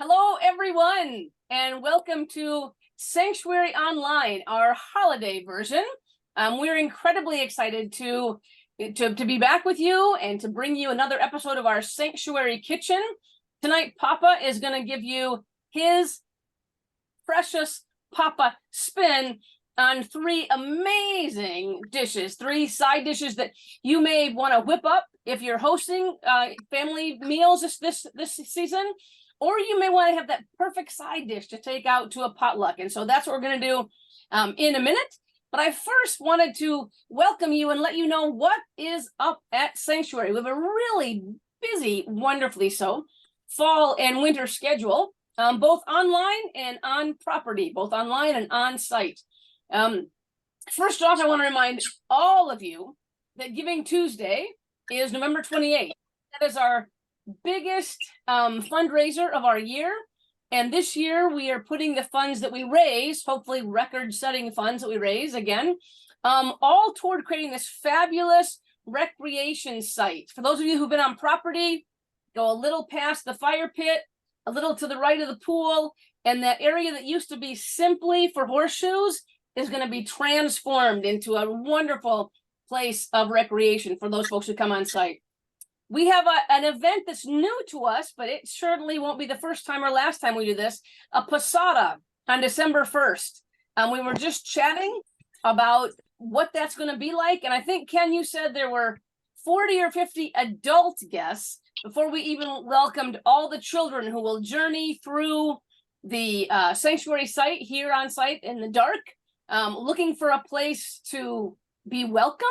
Hello, everyone, and welcome to Sanctuary Online, our holiday version. We're incredibly excited to be back with you and to bring you another episode of our Sanctuary Kitchen. Tonight, Papa is going to give you his precious Papa spin on three amazing dishes, three side dishes that you may want to whip up if you're hosting family meals this season. Or you may want to have that perfect side dish to take out to a potluck. And so that's what we're going to do in a minute. But I first wanted to welcome you and let you know what is up at Sanctuary. We have a really busy, wonderfully so, fall and winter schedule, both online and on property, both online and on site. First off, I want to remind all of you that Giving Tuesday is November 28th. That is our biggest fundraiser of our year, and this year we are putting the funds that we raise, hopefully record-setting funds that we raise again, all toward creating this fabulous recreation site. For those of you who've been on property, go a little past the fire pit, a little to the right of the pool, and that area that used to be simply for horseshoes is going to be transformed into a wonderful place of recreation for those folks who come on site. We have an event that's new to us, but it certainly won't be the first time or last time we do this, a posada on December 1st. We were just chatting about what that's going to be like. And I think, Ken, you said there were 40 or 50 adult guests before we even welcomed all the children who will journey through the sanctuary site here on site in the dark, looking for a place to be welcomed.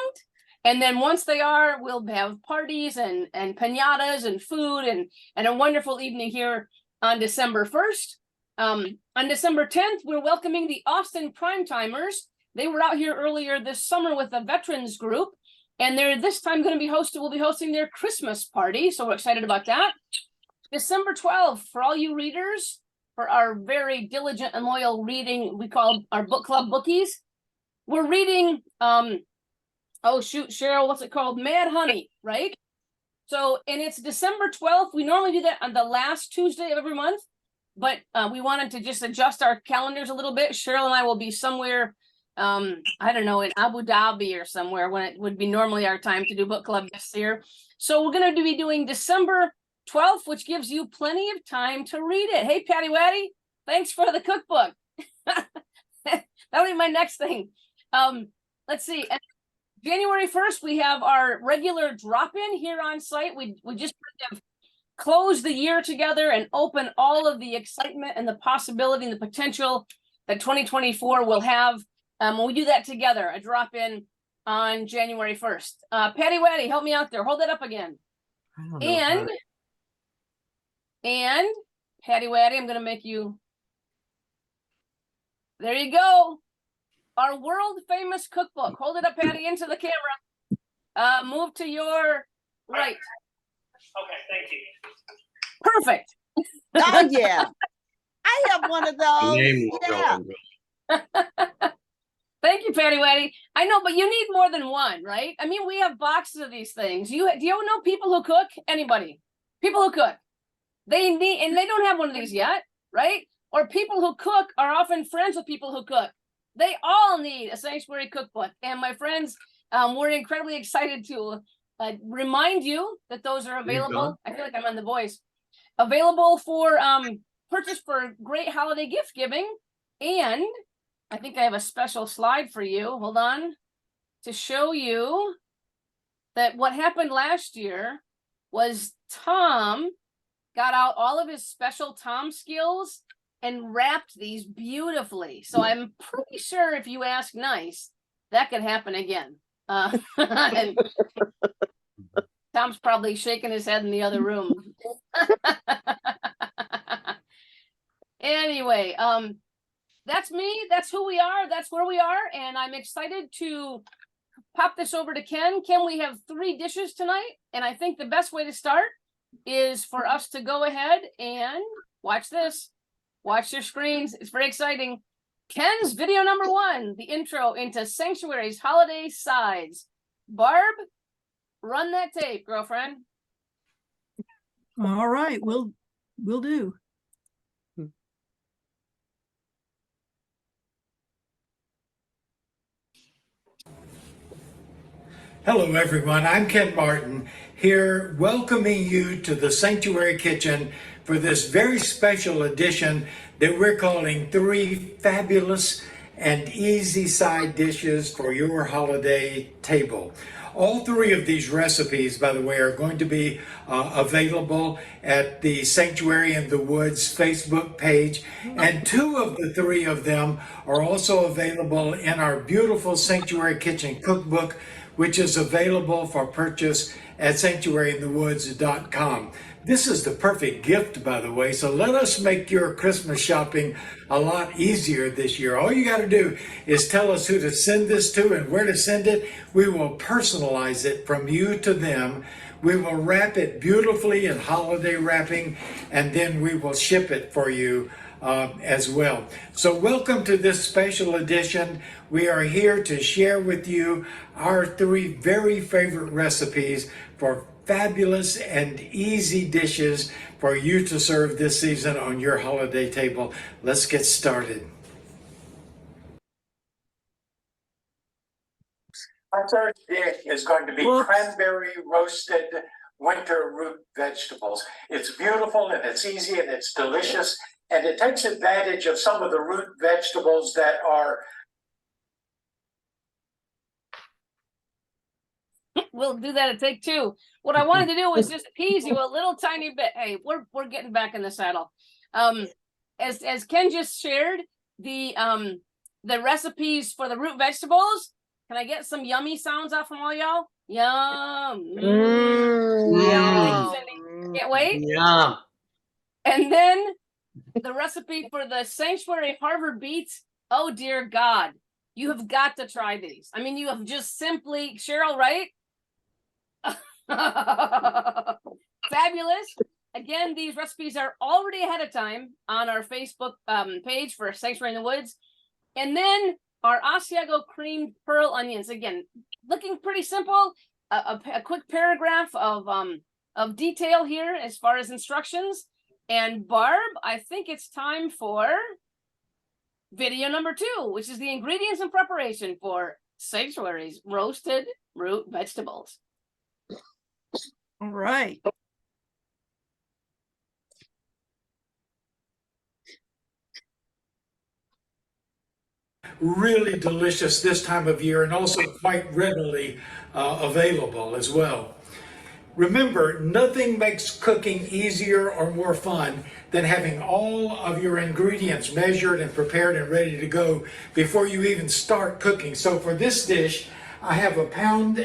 And then once they are, we'll have parties and piñatas and food and a wonderful evening here on December 1st. On December 10th, we're welcoming the Austin Primetimers. They were out here earlier this summer with a veterans group, and they're this time going to be we'll be hosting their Christmas party. So we're excited about that. December 12th, for all you readers, for our very diligent and loyal reading, we call our book club bookies. We're reading, oh shoot, Cheryl, what's it called? Mad Honey, right? So, and it's December 12th. We normally do that on the last Tuesday of every month, but we wanted to just adjust our calendars a little bit. Cheryl and I will be somewhere, I don't know, in Abu Dhabi or somewhere when it would be normally our time to do book club this year. So we're going to be doing December 12th, which gives you plenty of time to read it. Hey, Patty Waddy, thanks for the cookbook. That'll be my next thing. Let's see. January 1st, we have our regular drop-in here on site. We just kind of close the year together and open all of the excitement and the possibility and the potential that 2024 will have. When we do that together, a drop-in on January 1st. Patty Waddy, help me out there. Hold that up again. And Patty Waddy, I'm going to make you. There you go. Our world famous cookbook. Hold it up, Patty, into the camera. Move to your right. Okay, thank you. Perfect. Oh yeah, I have one of those. Yeah. Thank you, Patty Waddy. I know, but you need more than one, right? I mean, we have boxes of these things. Do you know people who cook? Anybody? People who cook. They need, and they don't have one of these yet, right? Or people who cook are often friends with people who cook. They all need a Sanctuary cookbook. And my friends, we're incredibly excited to remind you that those are available. I feel like I'm on The Voice. Available for purchase for great holiday gift giving. And I think I have a special slide for you. Hold on. To show you that what happened last year was Tom got out all of his special Tom skills and wrapped these beautifully. So I'm pretty sure if you ask nice, that could happen again. And Tom's probably shaking his head in the other room. Anyway, that's me. That's who we are. That's where we are. And I'm excited to pop this over to Ken. Ken, we have 3 dishes tonight. And I think the best way to start is for us to go ahead and watch this. Watch your screens. It's very exciting. Ken's video number 1, the intro into Sanctuary's holiday sides. Barb, run that tape, girlfriend. All right, we'll do. Hello everyone, I'm Ken Martin here welcoming you to the Sanctuary Kitchen for this very special edition that we're calling 3 Fabulous and Easy Side Dishes for Your Holiday Table. All 3 of these recipes, by the way, are going to be available at the Sanctuary in the Woods Facebook page, and 2 of the 3 of them are also available in our beautiful Sanctuary Kitchen cookbook, which is available for purchase at sanctuaryinthewoods.com. This is the perfect gift, by the way, so let us make your Christmas shopping a lot easier this year. All you got to do is tell us who to send this to and where to send it. We will personalize it from you to them. We will wrap it beautifully in holiday wrapping, and then we will ship it for you as well. So welcome to this special edition. We are here to share with you our 3 very favorite recipes for fabulous and easy dishes for you to serve this season on your holiday table. Let's get started. Our first dish is going to be cranberry roasted winter root vegetables. It's beautiful and it's easy and it's delicious, and it takes advantage of some of the root vegetables that are. We'll do that at take 2. What I wanted to do was just tease you a little tiny bit. Hey, we're getting back in the saddle. As Ken just shared the recipes for the root vegetables. Can I get some yummy sounds out from all y'all? Yum. Yum. Can't wait. Yeah. And then the recipe for the Sanctuary Harvard beets. Oh dear God, you have got to try these. I mean, you have just simply, Cheryl, right? Fabulous. Again, these recipes are already ahead of time on our Facebook page for Sanctuary in the Woods. And then our Asiago creamed pearl onions. Again, looking pretty simple. A quick paragraph of detail here as far as instructions. And Barb, I think it's time for video number 2, which is the ingredients and preparation for Sanctuary's roasted root vegetables. All right. Really delicious this time of year, and also quite readily available as well. Remember, nothing makes cooking easier or more fun than having all of your ingredients measured and prepared and ready to go before you even start cooking. So for this dish, I have 1.5 pounds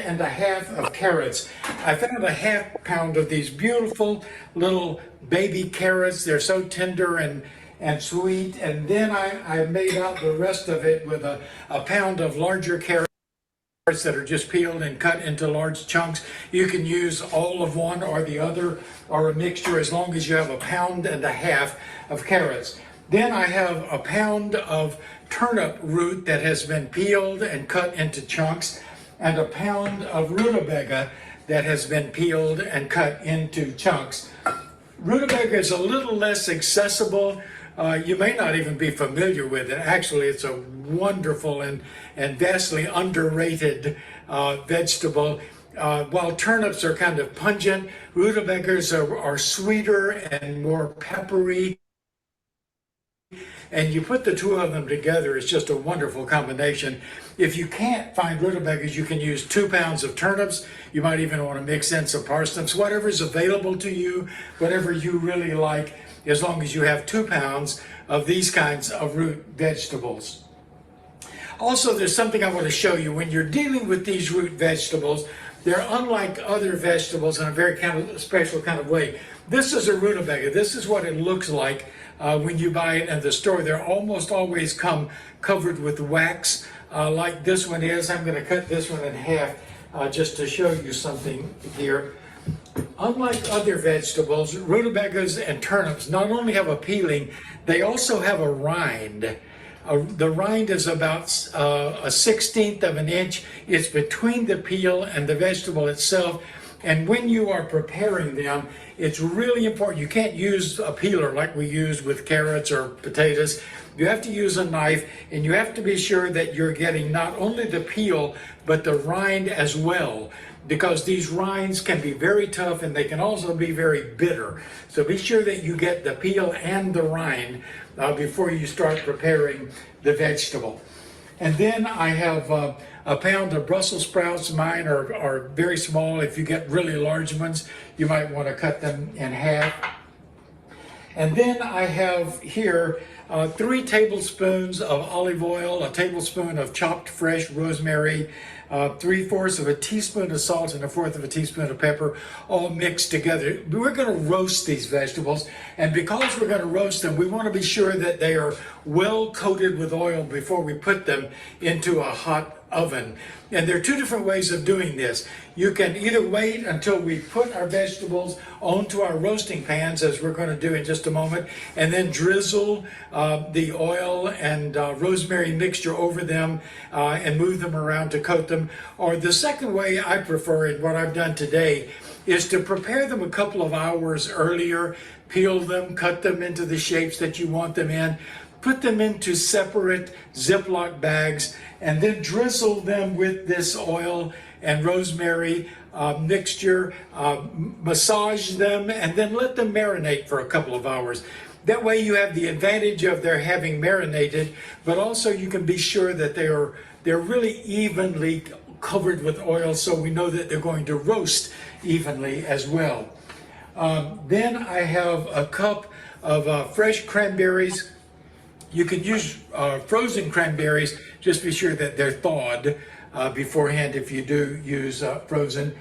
of carrots. I found a 1/2 pound of these beautiful little baby carrots. They're so tender and sweet. And then I made out the rest of it with a pound of larger carrots that are just peeled and cut into large chunks. You can use all of one or the other or a mixture as long as you have 1.5 pounds of carrots. Then I have 1 pound of turnip root that has been peeled and cut into chunks, and 1 pound of rutabaga that has been peeled and cut into chunks. Rutabaga is a little less accessible. You may not even be familiar with it. Actually, it's a wonderful and vastly underrated vegetable. While turnips are kind of pungent, rutabagas are sweeter and more peppery. And you put the 2 of them together, it's just a wonderful combination. If you can't find rutabagas, you can use 2 pounds of turnips. You might even want to mix in some parsnips, whatever's available to you, whatever you really like, as long as you have 2 pounds of these kinds of root vegetables. Also, there's something I want to show you. When you're dealing with these root vegetables, they're unlike other vegetables in a very special kind of way. This is a rutabaga. This is what it looks like when you buy it in the store. They almost always come covered with wax, like this one is. I'm going to cut this one in half just to show you something here. Unlike other vegetables, rutabagas and turnips not only have a peeling, they also have a rind. The rind is about a 1/16 of an inch. It's between the peel and the vegetable itself, And when you are preparing them, it's really important. You can't use a peeler like we use with carrots or potatoes. You have to use a knife, and you have to be sure that you're getting not only the peel, but the rind as well, because these rinds can be very tough and they can also be very bitter. So be sure that you get the peel and the rind before you start preparing the vegetable. And then I have a pound of Brussels sprouts. Mine are very small. If you get really large ones, you might want to cut them in half. And then I have here 3 tablespoons of olive oil, a tablespoon of chopped fresh rosemary, 3/4 of a teaspoon of salt, and 1/4 of a teaspoon of pepper, all mixed together. We're going to roast these vegetables, and because we're going to roast them, we want to be sure that they are well coated with oil before we put them into a hot oven. And there are 2 different ways of doing this. You can either wait until we put our vegetables onto our roasting pans, as we're going to do in just a moment, and then drizzle the oil and rosemary mixture over them and move them around to coat them. Or the second way I prefer, and what I've done today, is to prepare them a couple of hours earlier, peel them, cut them into the shapes that you want them in, put them into separate Ziploc bags, and then drizzle them with this oil and rosemary mixture, massage them, and then let them marinate for a couple of hours. That way you have the advantage of their having marinated, but also you can be sure that they're really evenly covered with oil, so we know that they're going to roast evenly as well. Then I have a cup of fresh cranberries. You can use frozen cranberries, just be sure that they're thawed beforehand if you do use frozen.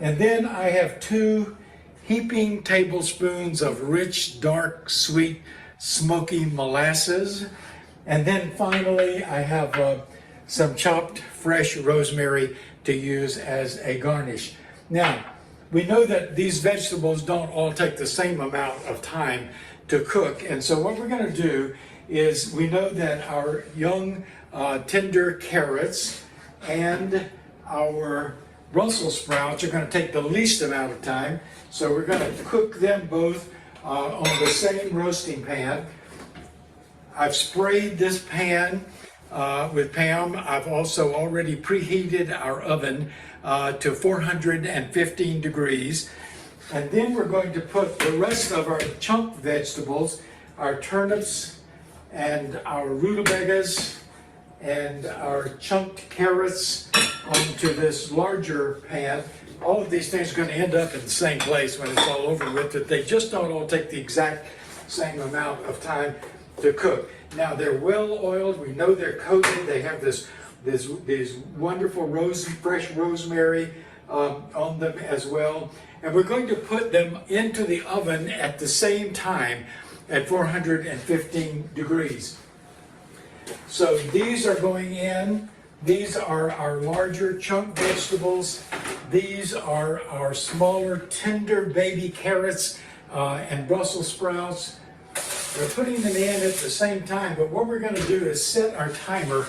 And then I have 2 heaping tablespoons of rich, dark, sweet, smoky molasses. And then finally, I have some chopped fresh rosemary to use as a garnish. Now, we know that these vegetables don't all take the same amount of time to cook. And so what we're going to do is, we know that our young tender carrots and our Brussels sprouts are going to take the least amount of time. So we're going to cook them both on the same roasting pan. I've sprayed this pan with Pam. I've also already preheated our oven to 415 degrees. And then we're going to put the rest of our chunk vegetables, our turnips, and our rutabagas and our chunked carrots onto this larger pan. All of these things are going to end up in the same place when it's all over with, that they just don't all take the exact same amount of time to cook. Now they're well oiled, we know they're coated, they have this wonderful fresh rosemary on them as well. And we're going to put them into the oven at the same time at 415 degrees. So these are going in. These are our larger chunk vegetables. These are our smaller tender baby carrots and Brussels sprouts. We're putting them in at the same time, but what we're going to do is set our timer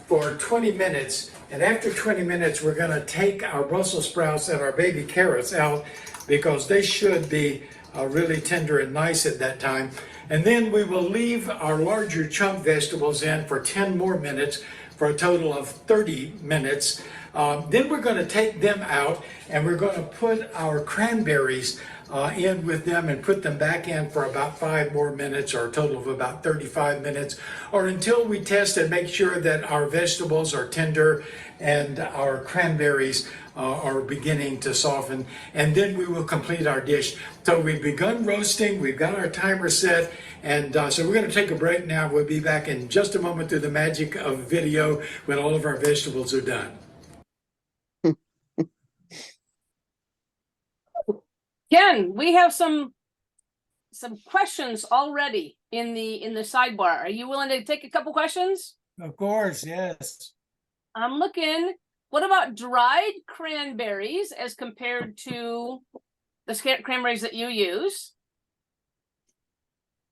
for 20 minutes. And after 20 minutes, we're going to take our Brussels sprouts and our baby carrots out, because they should be really tender and nice at that time. And then we will leave our larger chunk vegetables in for 10 more minutes, for a total of 30 minutes. Then we're going to take them out, and we're going to put our cranberries in with them and put them back in for about 5 more minutes, or a total of about 35 minutes, or until we test and make sure that our vegetables are tender and our cranberries are beginning to soften, and then we will complete our dish. So we've begun roasting, we've got our timer set, and so we're going to take a break now. We'll be back in just a moment through the magic of video when all of our vegetables are done. Ken, we have some questions already in the sidebar. Are you willing to take a couple questions? Of course, yes. I'm looking. What about dried cranberries as compared to the cranberries that you use?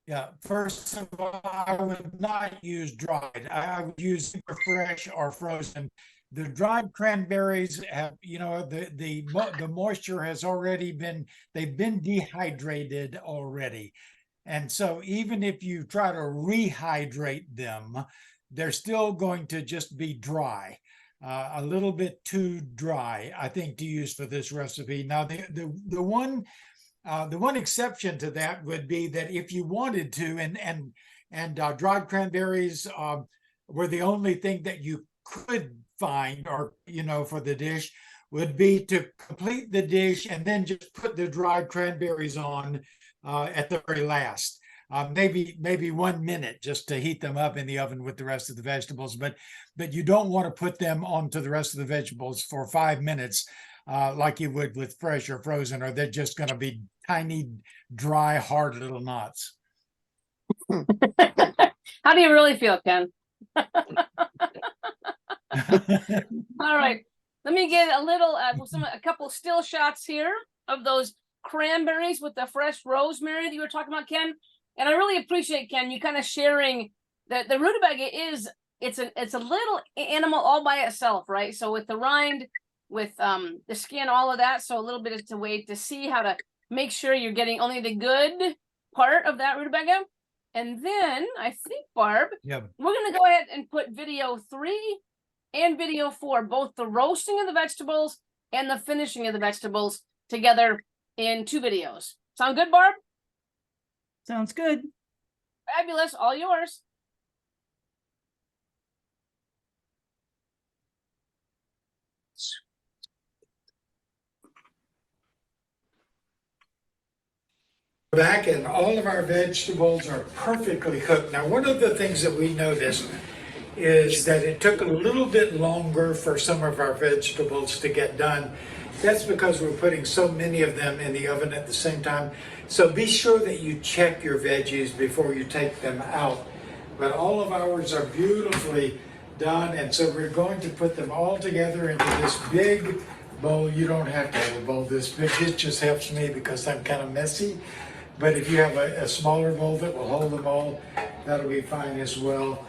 Yeah, first of all, I would not use dried. I would use super fresh or frozen, the dried cranberries have, the moisture has already been, they've been dehydrated already. And so even if you try to rehydrate them, they're still going to just be dry, a little bit too dry, I think, to use for this recipe. Now, the one exception to that would be that if you wanted to, and dried cranberries were the only thing that you could find, or for the dish, would be to complete the dish and then just put the dried cranberries on at the very last. Maybe 1 minute just to heat them up in the oven with the rest of the vegetables, but you don't want to put them onto the rest of the vegetables for 5 minutes like you would with fresh or frozen, or they're just going to be tiny, dry, hard little knots. How do you really feel, Ken? All right, let me get a couple still shots here of those cranberries with the fresh rosemary that you were talking about, Ken. And I really appreciate, Ken, you kind of sharing that the rutabaga it's a little animal all by itself, right? So with the rind, with the skin, all of that. So a little bit is to wait to see how to make sure you're getting only the good part of that rutabaga. And then I think, Barb, we're going to go ahead and put video 3 and video 4, both the roasting of the vegetables and the finishing of the vegetables together in 2 videos. Sound good, Barb? Sounds good. Fabulous. All yours. Back, and all of our vegetables are perfectly cooked. Now, one of the things that we noticed is that it took a little bit longer for some of our vegetables to get done. That's because we're putting so many of them in the oven at the same time. So be sure that you check your veggies before you take them out. But all of ours are beautifully done, and so we're going to put them all together into this big bowl. You don't have to have a bowl this big. It just helps me because I'm kind of messy. But if you have a smaller bowl that will hold them all, that'll be fine as well.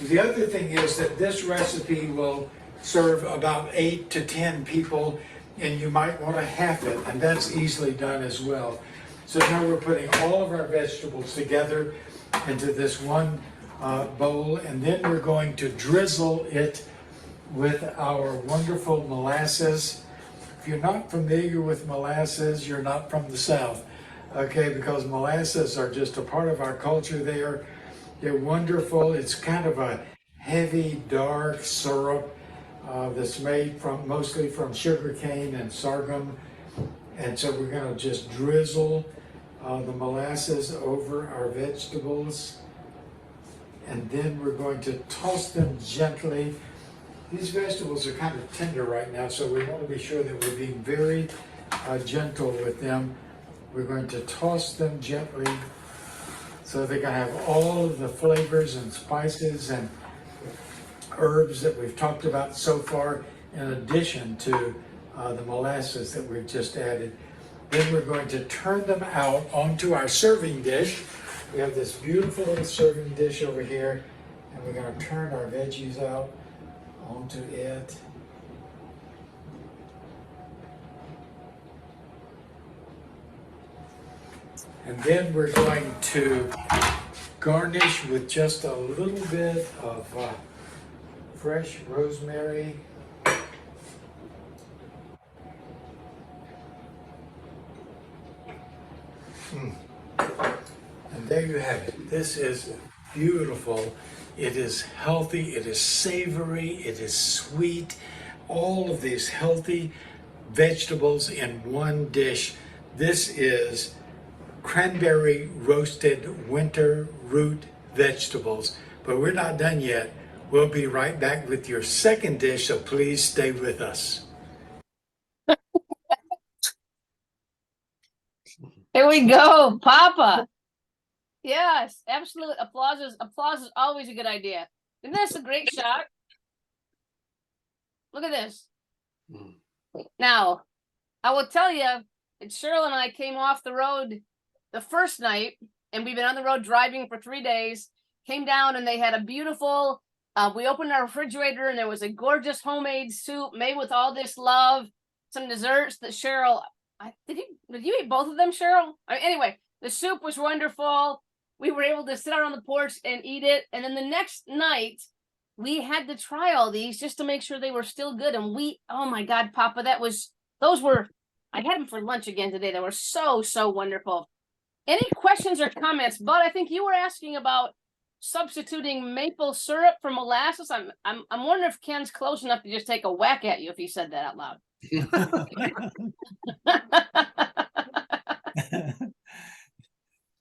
The other thing is that this recipe will serve about 8 to 10 people, and you might want to half it, and that's easily done as well. So now we're putting all of our vegetables together into this one bowl, and then we're going to drizzle it with our wonderful molasses. If you're not familiar with molasses, you're not from the South. Okay, because molasses are just a part of our culture there. They're wonderful. It's kind of a heavy, dark syrup that's made mostly from sugar cane and sorghum. And so we're going to just drizzle the molasses over our vegetables. And then we're going to toss them gently. These vegetables are kind of tender right now, so we want to be sure that we're being very gentle with them. We're going to toss them gently so they're going to have all of the flavors and spices and herbs that we've talked about so far, in addition to the molasses that we've just added. Then we're going to turn them out onto our serving dish. We have this beautiful little serving dish over here, and we're going to turn our veggies out onto it. And then we're going to garnish with just a little bit of fresh rosemary. And there you have it. This is beautiful. It is healthy, it is savory, it is sweet. All of these healthy vegetables in one dish. This is cranberry roasted winter root vegetables. But we're not done yet. We'll be right back with your second dish, so please stay with us. Here we go, Papa. Yes, absolutely. Applause is always a good idea. Isn't this a great shot? Look at this. Now, I will tell you, Cheryl and I came off the road the first night, and we've been on the road driving for 3 days, came down and they had a beautiful We opened our refrigerator and there was a gorgeous homemade soup made with all this love. Some desserts that Cheryl, did you eat both of them, Cheryl? Anyway, the soup was wonderful. We were able to sit out on the porch and eat it. And then the next night, we had to try all these just to make sure they were still good. And oh my God, Papa, I had them for lunch again today. They were so, so wonderful. Any questions or comments? Bud, I think you were asking about substituting maple syrup for molasses. I'm wondering if Ken's close enough to just take a whack at you if he said that out loud.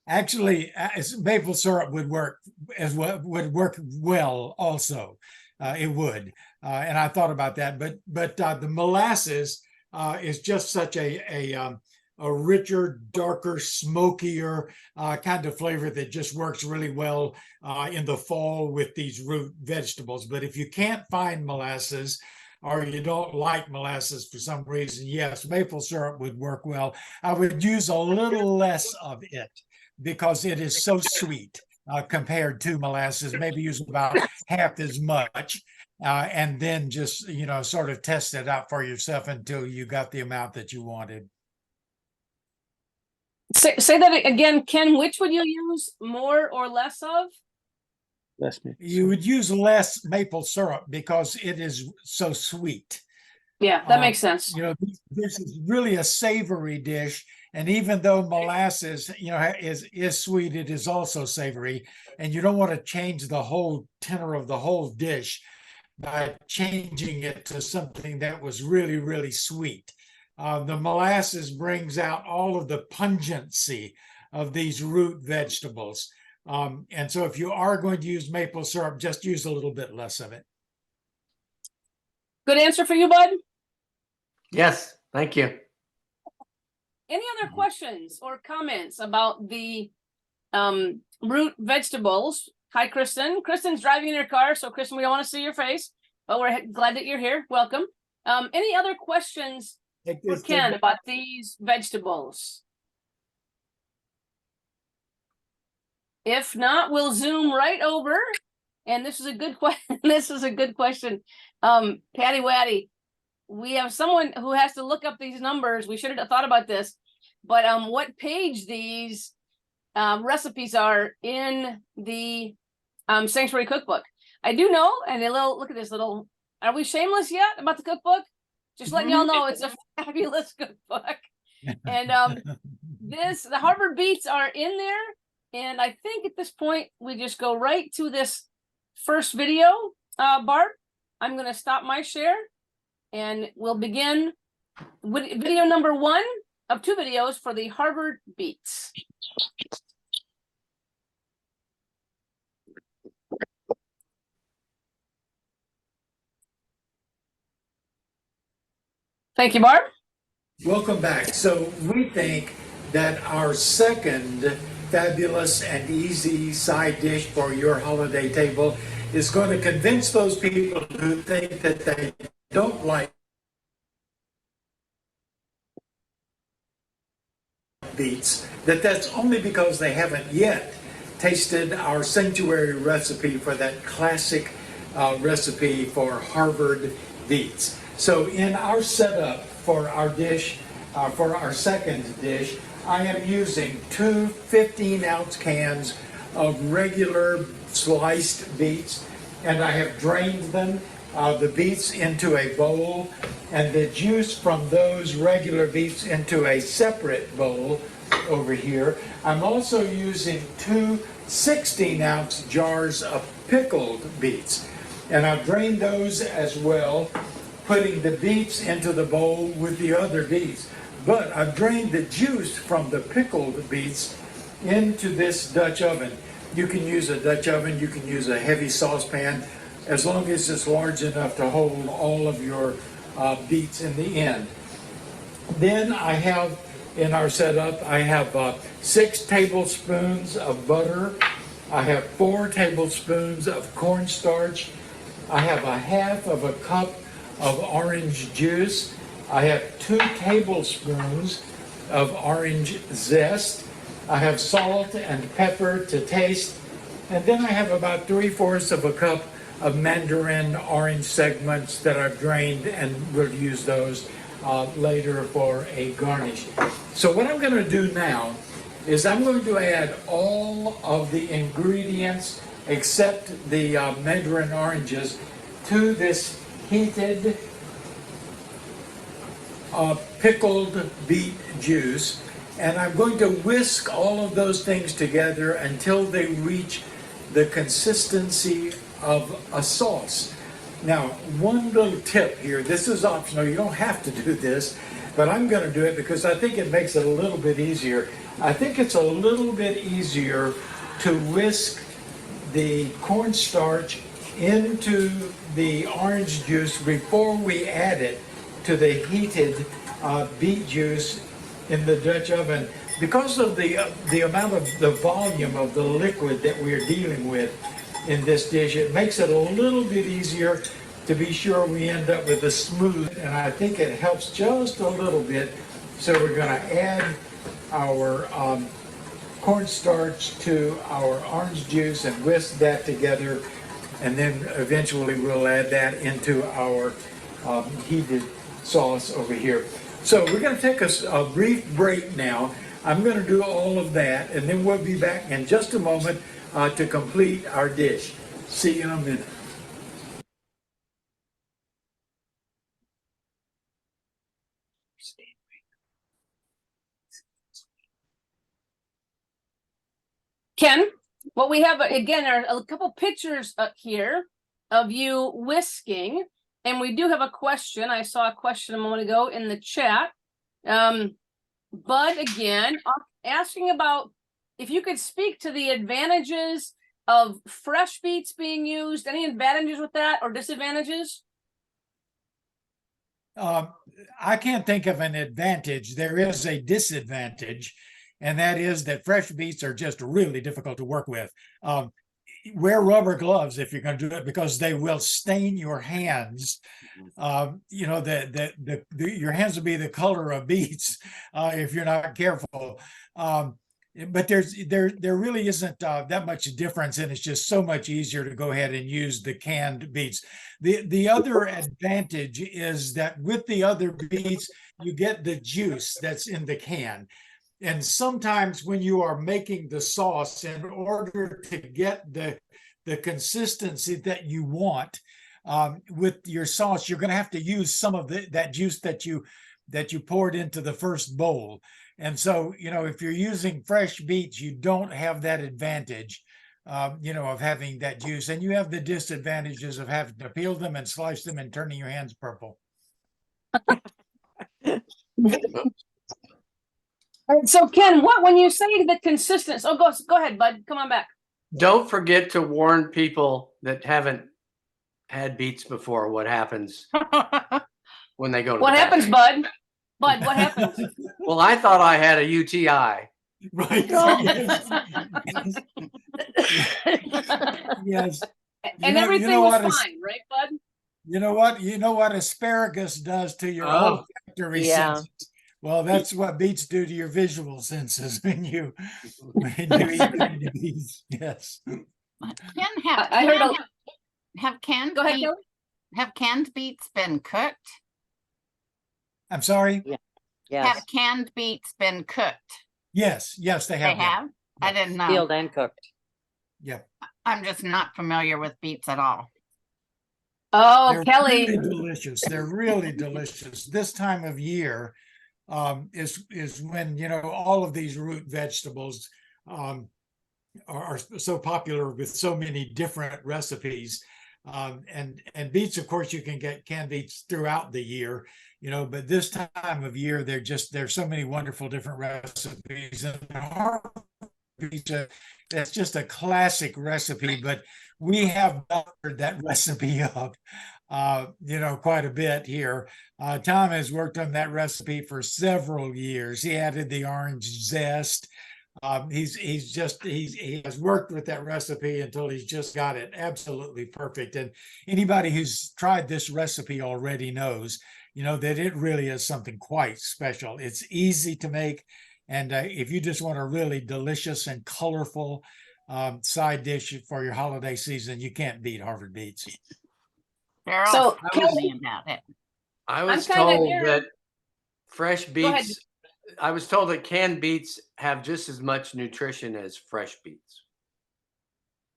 Actually, maple syrup would work well also. It would, and I thought about that. But the molasses is just such a richer, darker, smokier kind of flavor that just works really well in the fall with these root vegetables. But if you can't find molasses, or you don't like molasses for some reason, yes, maple syrup would work well. I would use a little less of it because it is so sweet compared to molasses. Maybe use about half as much, and then just, sort of test it out for yourself until you got the amount that you wanted. Say that again, Ken. Which would you use, more or less of? Less maple You syrup. would use less maple syrup because it is so sweet. Yeah, that makes sense. This is really a savory dish. And even though molasses, is sweet, it is also savory. And you don't want to change the whole tenor of the whole dish by changing it to something that was really, really sweet. The molasses brings out all of the pungency of these root vegetables. And so if you are going to use maple syrup, just use a little bit less of it. Good answer for you, Bud? Yes, thank you. Any other questions or comments about the root vegetables? Hi, Kristen. Kristen's driving in her car, so Kristen, we don't want to see your face, but we're glad that you're here. Welcome. Any other questions for Ken about these vegetables? If not, we'll zoom right over. And this is a good question. This is a good question. Patty Waddy, we have someone who has to look up these numbers. We should have thought about this, but what page these recipes are in the Sanctuary Cookbook. I do know, and look at this little, are we shameless yet about the cookbook? Just letting y'all know it's a fabulous cookbook. And the Harvard beets are in there. And I think at this point, we just go right to this first video, Barb. I'm going to stop my share and we'll begin with video number 1 of 2 videos for the Harvard beets. Thank you, Barb. Welcome back. So we think that our second fabulous and easy side dish for your holiday table is going to convince those people who think that they don't like beets, that's only because they haven't yet tasted our sanctuary recipe for that classic recipe for Harvard beets. So in our setup for our dish, for our second dish, I am using 2 15-ounce cans of regular sliced beets, and I have drained them, the beets into a bowl, and the juice from those regular beets into a separate bowl over here. I'm also using 2 16-ounce jars of pickled beets, and I've drained those as well, putting the beets into the bowl with the other beets. But I've drained the juice from the pickled beets into this Dutch oven. You can use a Dutch oven, you can use a heavy saucepan, as long as it's large enough to hold all of your beets in the end. Then I have, in our setup, I have 6 tablespoons of butter. I have 4 tablespoons of cornstarch. I have a half of a cup of orange juice. I have 2 tablespoons of orange zest. I have salt and pepper to taste. And then I have about 3/4 of a cup of mandarin orange segments that I've drained, and we'll use those later for a garnish. So what I'm going to do now is I'm going to add all of the ingredients except the mandarin oranges to this heated pickled beet juice, and I'm going to whisk all of those things together until they reach the consistency of a sauce. Now, one little tip here, this is optional, you don't have to do this, but I'm going to do it because I think it makes it a little bit easier. I think it's a little bit easier to whisk the cornstarch into the orange juice before we add it to the heated beet juice in the Dutch oven, because of the amount of the volume of the liquid that we're dealing with in this dish. It makes it a little bit easier to be sure we end up with a smooth, and I think it helps just a little bit. So we're going to add our cornstarch to our orange juice and whisk that together, and then eventually we'll add that into our heated sauce over here. So we're going to take a brief break now. I'm going to do all of that, and then we'll be back in just a moment to complete our dish. See you in a minute. Ken, what we have again are a couple pictures up here of you whisking, and we do have a question. I saw a question a moment ago in the chat. Bud again asking about if you could speak to the advantages of fresh beets being used. Any advantages with that or disadvantages? I can't think of an advantage. There is a disadvantage, and that is that fresh beets are just really difficult to work with. Wear rubber gloves if you're going to do it, because they will stain your hands. You know, your hands will be the color of beets if you're not careful. But there really isn't that much difference, and it's just so much easier to go ahead and use the canned beets. The other advantage is that with the other beets, you get the juice that's in the can. And sometimes when you are making the sauce, in order to get the consistency that you want with your sauce, you're going to have to use some of that juice that you poured into the first bowl. And so, you know, if you're using fresh beets, you don't have that advantage, you know, of having that juice. And you have the disadvantages of having to peel them and slice them and turning your hands purple. So Ken, when you say the consistency, go ahead, Bud, come on back. Don't forget to warn people that haven't had beets before what happens when they go to What the happens, bathroom. Bud? Bud, what happens? Well, I thought I had a UTI. Right. Yes. And everything was fine, right, Bud? You know what? You know what asparagus does to your olfactory senses? Well, that's what beets do to your visual senses when you eat beets. Yes. Have canned Go ahead, beets, Kelly. have canned beets been cooked? I'm sorry. Yes, Have canned beets been cooked? Yes, they have. They been. have? I didn't know. peeled and cooked. Yeah. I'm just not familiar with beets at all. Oh, They're Kelly. really delicious. They're really delicious. This time of year is when, you know, all of these root vegetables are so popular with so many different recipes. And beets, of course, you can get canned beets throughout the year, you know, but this time of year, there's so many wonderful different recipes. And that's just a classic recipe, but we have doctored that recipe up, you know, quite a bit here. Tom has worked on that recipe for several years. He added the orange zest. He has worked with that recipe until he's just got it absolutely perfect. And anybody who's tried this recipe already knows, you know, that it really is something quite special. It's easy to make. And if you just want a really delicious and colorful side dish for your holiday season, you can't beat Harvard beets. Cheryl So, told me about it. I was kinda told near- that fresh Go ahead. beets, I was told that canned beets have just as much nutrition as fresh beets.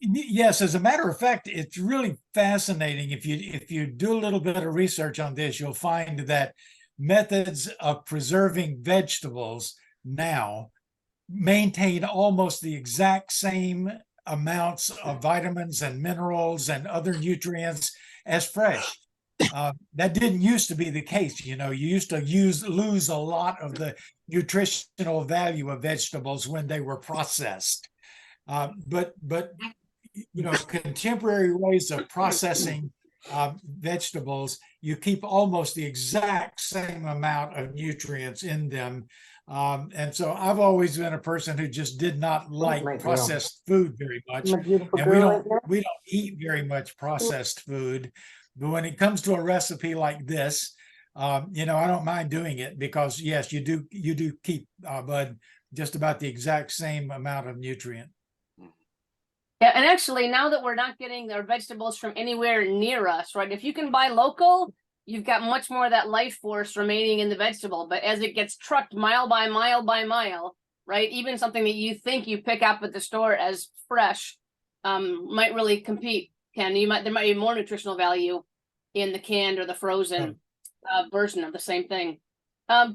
Yes, as a matter of fact, it's really fascinating. If you do a little bit of research on this, you'll find that methods of preserving vegetables now maintain almost the exact same amounts of vitamins and minerals and other nutrients as fresh. That didn't used to be the case. You used to lose a lot of the nutritional value of vegetables when they were processed. But contemporary ways of processing vegetables, you keep almost the exact same amount of nutrients in them. And so I've always been a person who just did not like processed food very much. And we don't eat very much processed food. But when it comes to a recipe like this, I don't mind doing it because yes, you do keep, Bud, just about the exact same amount of nutrient. Yeah, and actually, now that we're not getting our vegetables from anywhere near us, right? If you can buy local, you've got much more of that life force remaining in the vegetable. But as it gets trucked mile by mile by mile, right? Even something that you think you pick up at the store as fresh, might really compete. There might be more nutritional value in the canned or the frozen version of the same thing.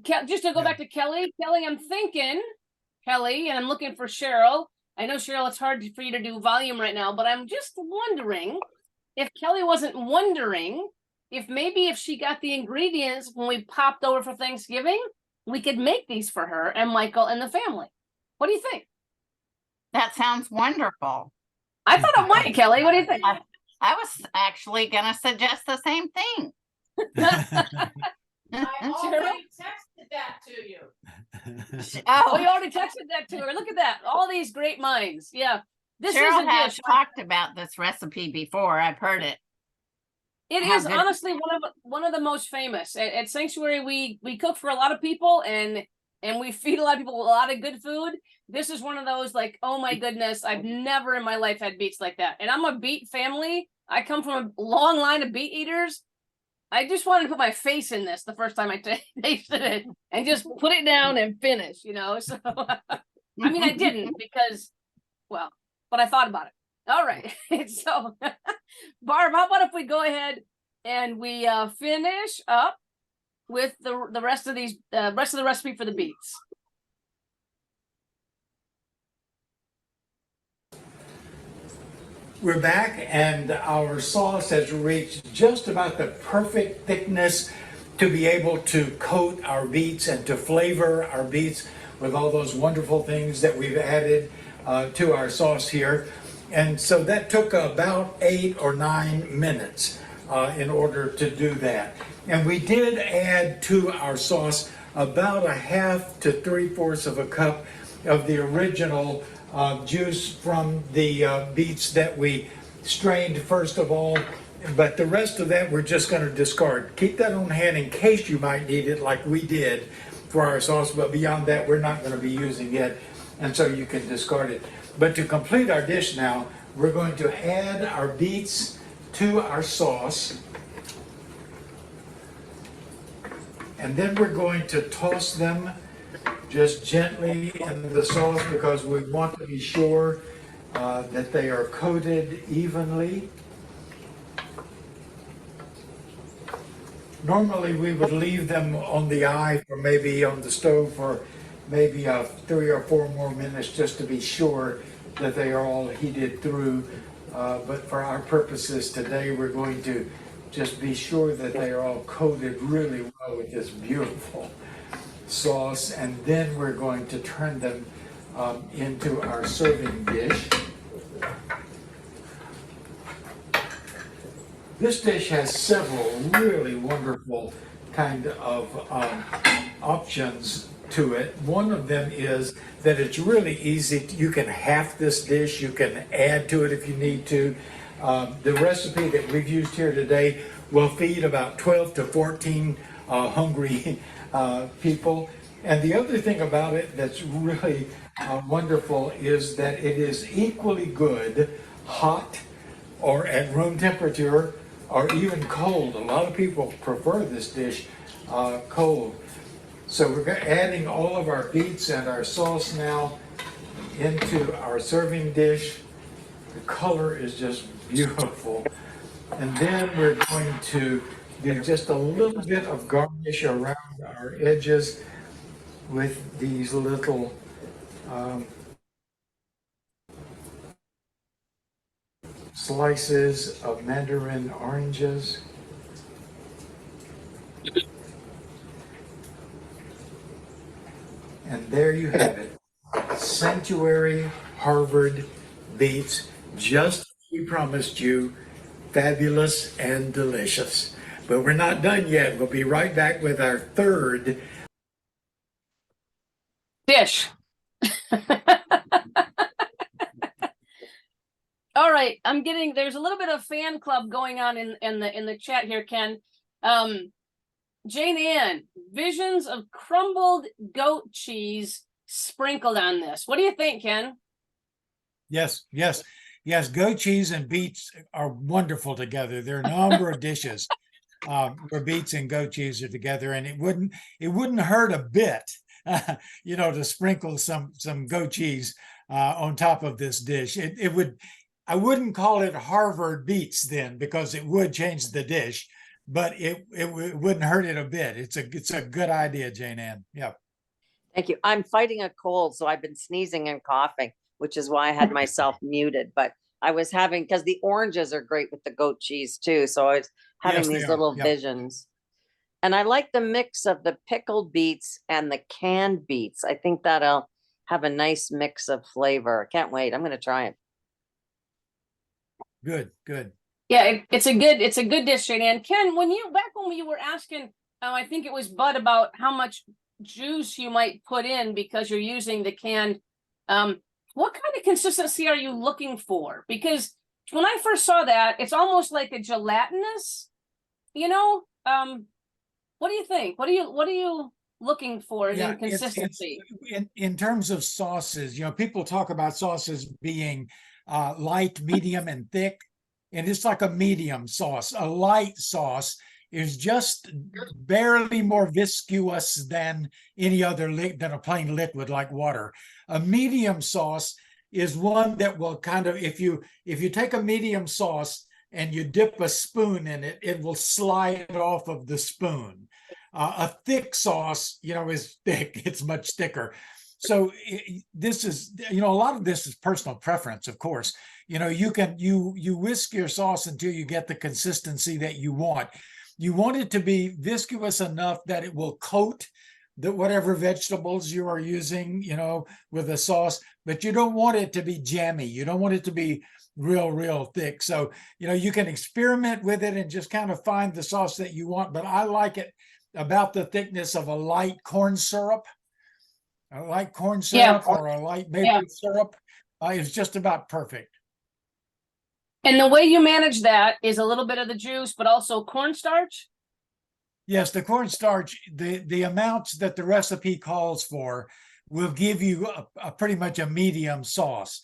Just to go back to Kelly, I'm thinking, Kelly, and I'm looking for Cheryl. I know, Cheryl, it's hard for you to do volume right now, but I'm just wondering if Kelly wasn't wondering if maybe if she got the ingredients when we popped over for Thanksgiving, we could make these for her and Michael and the family. What do you think? That sounds wonderful. I thought it might, Kelly. What do you think? I was actually going to suggest the same thing. I already texted that to you. Oh, you already texted that to her. Look at that. All these great minds. Yeah. This is Cheryl a has dish. talked about this recipe before. I've heard it. It How is good- honestly one of the most famous. At Sanctuary, we cook for a lot of people and we feed a lot of people with a lot of good food. This is one of those like, oh my goodness, I've never in my life had beets like that. And I'm a beet family. I come from a long line of beet eaters. I just wanted to put my face in this the first time I tasted it and just put it down and finish, So, I mean, I didn't because, well, but I thought about it. All right. So, Barb, how about if we go ahead and we finish up with the rest of these, rest of the recipe for the beets. We're back and our sauce has reached just about the perfect thickness to be able to coat our beets and to flavor our beets with all those wonderful things that we've added to our sauce here. And so that took about 8 or 9 minutes in order to do that. And we did add to our sauce about 1/2 to 3/4 of a cup of the original juice from the beets that we strained first of all, but the rest of that we're just going to discard. Keep that on hand in case you might need it like we did for our sauce, but beyond that we're not going to be using it, and so you can discard it. But to complete our dish now, we're going to add our beets to our sauce, and then we're going to toss them just gently in the sauce because we want to be sure that they are coated evenly. Normally we would leave them on the eye or maybe on the stove for maybe 3 or 4 more minutes just to be sure that they are all heated through. But for our purposes today, we're going to just be sure that they are all coated really well with this beautiful sauce, and then we're going to turn them into our serving dish. This dish has several really wonderful kind of options to it. One of them is that it's really easy. You can half this dish. You can add to it if you need to. The recipe that we've used here today will feed about 12 to 14 hungry people. And the other thing about it that's really wonderful is that it is equally good hot or at room temperature or even cold. A lot of people prefer this dish cold. So we're adding all of our beets and our sauce now into our serving dish. The color is just beautiful. And then we're going to do just a little bit of garnish around our edges with these little slices of mandarin oranges. And there you have it. Sanctuary Harvard beets, just as we promised you, fabulous and delicious. But we're not done yet. We'll be right back with our third dish. All right, there's a little bit of fan club going on in the chat here, Ken. Jane Ann, visions of crumbled goat cheese sprinkled on this. What do you think, Ken? Yes, yes, yes. Goat cheese and beets are wonderful together. There are a number of dishes where beets and goat cheese are together, and it wouldn't hurt a bit, to sprinkle some goat cheese on top of this dish. It would. I wouldn't call it Harvard beets then, because it would change the dish, but it wouldn't hurt it a bit. It's a good idea, Jane Ann. Yeah. Thank you. I'm fighting a cold, so I've been sneezing and coughing, which is why I had myself muted. But I was having, because the oranges are great with the goat cheese too. So I was having Yes, they these are. little Yep. visions. And I like the mix of the pickled beets and the canned beets. I think that'll have a nice mix of flavor. Can't wait. I'm going to try it. Good, good. Yeah, it's a good dish, Jane Ann. Ken, when you were asking, I think it was Bud, about how much juice you might put in because you're using the canned, what kind of consistency are you looking for? Because when I first saw that, it's almost like a gelatinous, what do you think? What are you looking for Yeah, in consistency? in terms of sauces, people talk about sauces being light, medium, and thick, and it's like a medium sauce. A light sauce is just barely more viscous than any other than a plain liquid like water. A medium sauce is one that will kind of, if you take a medium sauce and you dip a spoon in it, it will slide off of the spoon. A thick sauce, is thick. It's much thicker. So this is, a lot of this is personal preference, of course. You whisk your sauce until you get the consistency that you want. You want it to be viscous enough that it will coat whatever vegetables you are using, with the sauce, but you don't want it to be jammy. You don't want it to be real thick. So, you can experiment with it and just kind of find the sauce that you want, but I like it about the thickness of a light corn syrup. A light corn syrup or a light maple syrup is just about perfect. And the way you manage that is a little bit of the juice, but also cornstarch? Yes, the cornstarch, the amounts that the recipe calls for will give you a pretty much a medium sauce.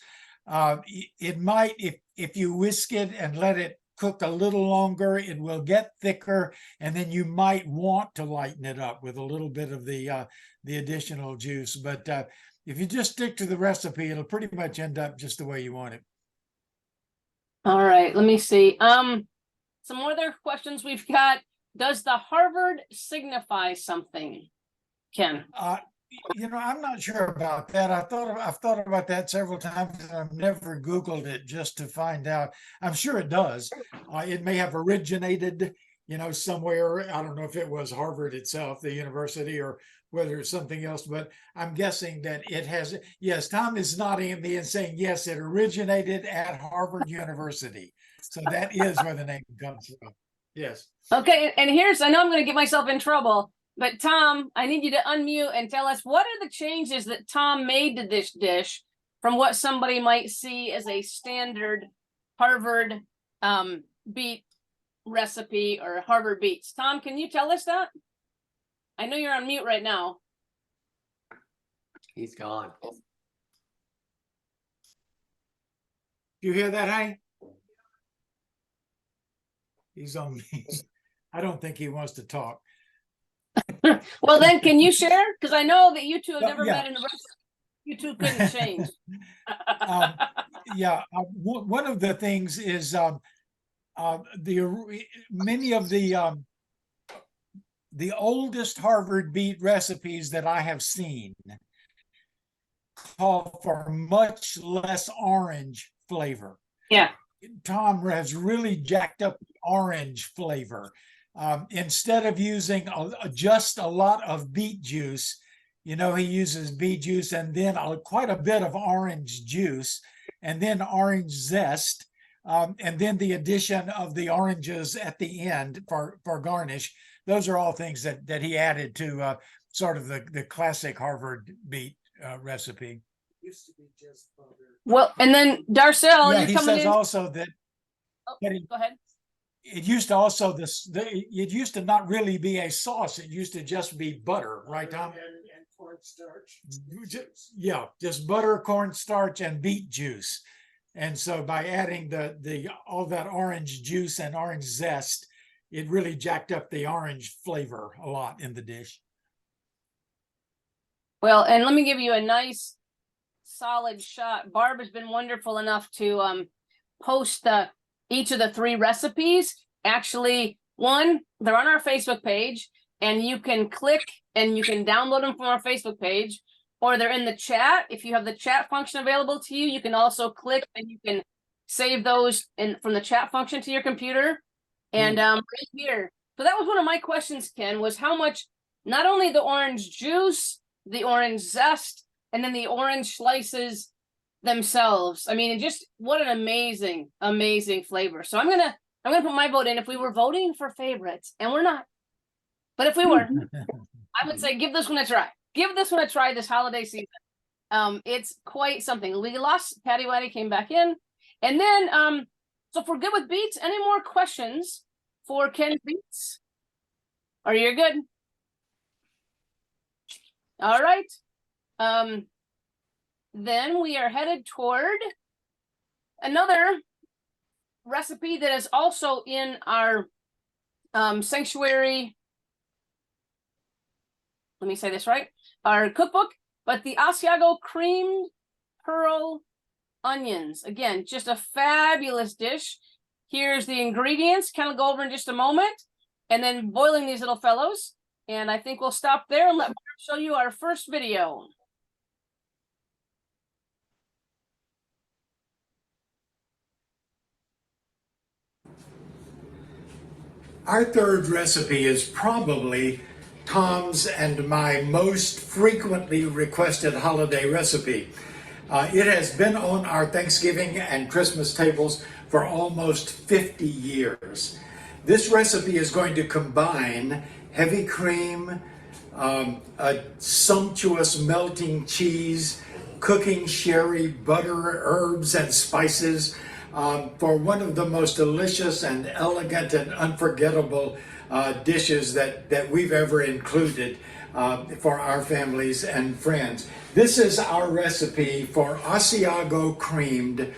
It might, if you whisk it and let it cook a little longer, it will get thicker, and then you might want to lighten it up with a little bit of the additional juice. But if you just stick to the recipe, it'll pretty much end up just the way you want it. All right, let me see. Some other questions we've got. Does the Harvard signify something, Ken? I'm not sure about that. I've thought about that several times, and I've never Googled it just to find out. I'm sure it does. It may have originated, somewhere. I don't know if it was Harvard itself, the university, or whether it's something else, but I'm guessing that it has. Yes, Tom is nodding at me and saying, yes, it originated at Harvard University. So that is where the name comes from. Yes. Okay, and I know I'm going to get myself in trouble, but Tom, I need you to unmute and tell us, what are the changes that Tom made to this dish from what somebody might see as a standard Harvard beet recipe or Harvard beets? Tom, can you tell us that? I know you're on mute right now. He's gone. You hear that, Hank? He's on me. I don't think he wants to talk. Well, then, can you share? Because I know that you two have never Yeah. met in a restaurant. You two couldn't change. Yeah, one of the things is many of the oldest Harvard beet recipes that I have seen call for much less orange flavor. Yeah. Tom has really jacked up the orange flavor. Instead of using just a lot of beet juice, he uses beet juice and then quite a bit of orange juice and then orange zest. And then the addition of the oranges at the end for garnish. Those are all things that he added to sort of the classic Harvard beet recipe. Used to be just butter. Well, and then Darcel, Yeah, you're he coming says in. also that Oh, it go ahead. used to not really be a sauce. It used to just be butter, right, Tom? And cornstarch. Yeah, just butter, cornstarch, and beet juice. And so by adding all that orange juice and orange zest, it really jacked up the orange flavor a lot in the dish. Well, and let me give you a nice solid shot. Barb has been wonderful enough to post each of the 3 recipes. Actually, they're on our Facebook page, and you can click and you can download them from our Facebook page, or they're in the chat. If you have the chat function available to you, you can also click and you can save those from the chat function to your computer. And right here. So that was one of my questions, Ken, was how much, not only the orange juice, the orange zest, and then the orange slices themselves. I mean, just what an amazing, amazing flavor. So I'm gonna put my vote in. If we were voting for favorites, and we're not, but if we were, I would say give this one a try. Give this one a try this holiday season. It's quite something. We lost Patty Whitey, came back in, and then so if we're good with beets, any more questions for Ken Beets? Are you good? All right. Then we are headed toward another recipe that is also in our sanctuary. Let me say this right. Our cookbook, but the Asiago creamed pearl onions. Again, just a fabulous dish. Here's the ingredients. Kind of go over in just a moment, and then boiling these little fellows. And I think we'll stop there and let Mark show you our first video. Our third recipe is probably Tom's and my most frequently requested holiday recipe. It has been on our Thanksgiving and Christmas tables for almost 50 years. This recipe is going to combine heavy cream, a sumptuous melting cheese, cooking sherry, butter, herbs, and spices for one of the most delicious and elegant and unforgettable dishes that we've ever included for our families and friends. This is our recipe for Asiago creamed